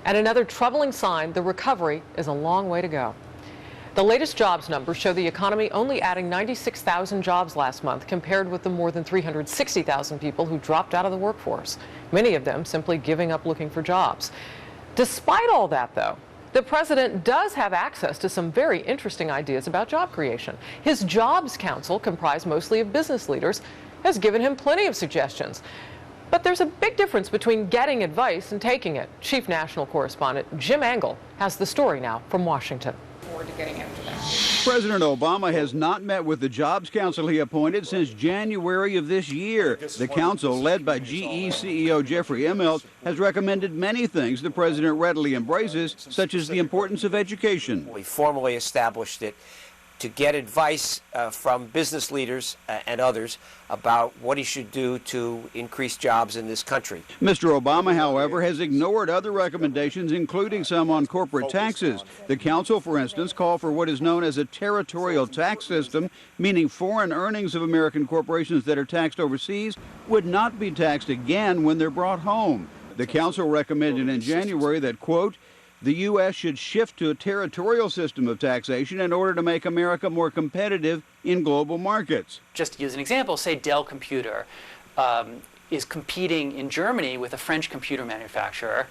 And another troubling sign, the recovery is a long way to go. The latest jobs numbers show the economy only adding 96,000 jobs last month, compared with the more than 360,000 people who dropped out of the workforce, many of them simply giving up looking for jobs. Despite all that, though, the president does have access to some very interesting ideas about job creation. His Jobs Council, comprised mostly of business leaders, has given him plenty of suggestions. But there's a big difference between getting advice and taking it. Chief National Correspondent Jim Angle has the story now from Washington. To getting after that. President Obama has not met with the Jobs Council he appointed since January of this year. The council, led by GE CEO Jeffrey Immelt, has recommended many things the president readily embraces, such as the importance of education. We formally established it to get advice from business leaders and others about what he should do to increase jobs in this country. Mr. Obama, however, has ignored other recommendations, including some on corporate taxes. The council, for instance, called for what is known as a territorial tax system, meaning foreign earnings of American corporations that are taxed overseas would not be taxed again when they're brought home. The council recommended in January that, quote, the U.S. should shift to a territorial system of taxation in order to make America more competitive in global markets. Just to use an example, say Dell Computer is competing in Germany with a French computer manufacturer.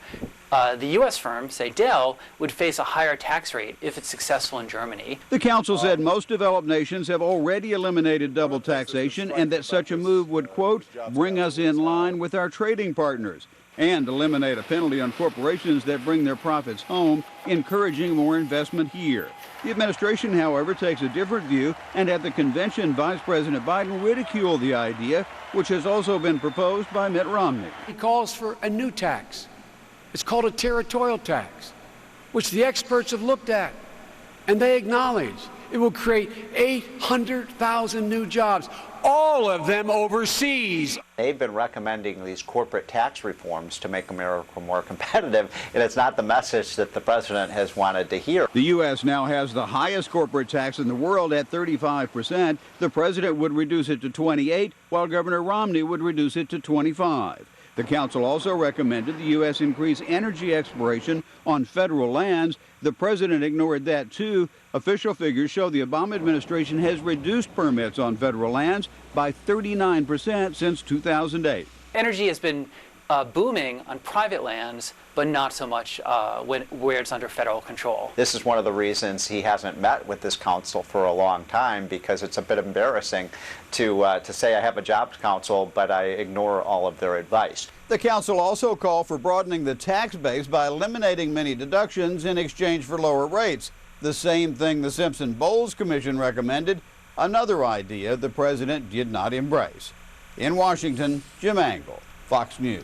The U.S. firm, say Dell, would face a higher tax rate if it's successful in Germany. The council said most developed nations have already eliminated double taxation and that such a move would, quote, bring us in line with our trading partners, and eliminate a penalty on corporations that bring their profits home, encouraging more investment here. The administration, however, takes a different view, and at the convention, Vice President Biden ridiculed the idea, which has also been proposed by Mitt Romney. He calls for a new tax. It's called a territorial tax, which the experts have looked at, and they acknowledge it will create 800,000 new jobs, all of them overseas. They've been recommending these corporate tax reforms to make America more competitive, and it's not the message that the president has wanted to hear. The U.S. now has the highest corporate tax in the world at 35%. The president would reduce it to 28%, while Governor Romney would reduce it to 25%. The council also recommended the U.S. increase energy exploration on federal lands. The president ignored that, too. Official figures show the Obama administration has reduced permits on federal lands by 39% since 2008. Energy has been booming on private lands, but not so much where it's under federal control. This is one of the reasons he hasn't met with this council for a long time, because it's a bit embarrassing to say I have a jobs council, but I ignore all of their advice. The council also called for broadening the tax base by eliminating many deductions in exchange for lower rates. The same thing the Simpson-Bowles Commission recommended, another idea the president did not embrace. In Washington, Jim Angle, Fox News.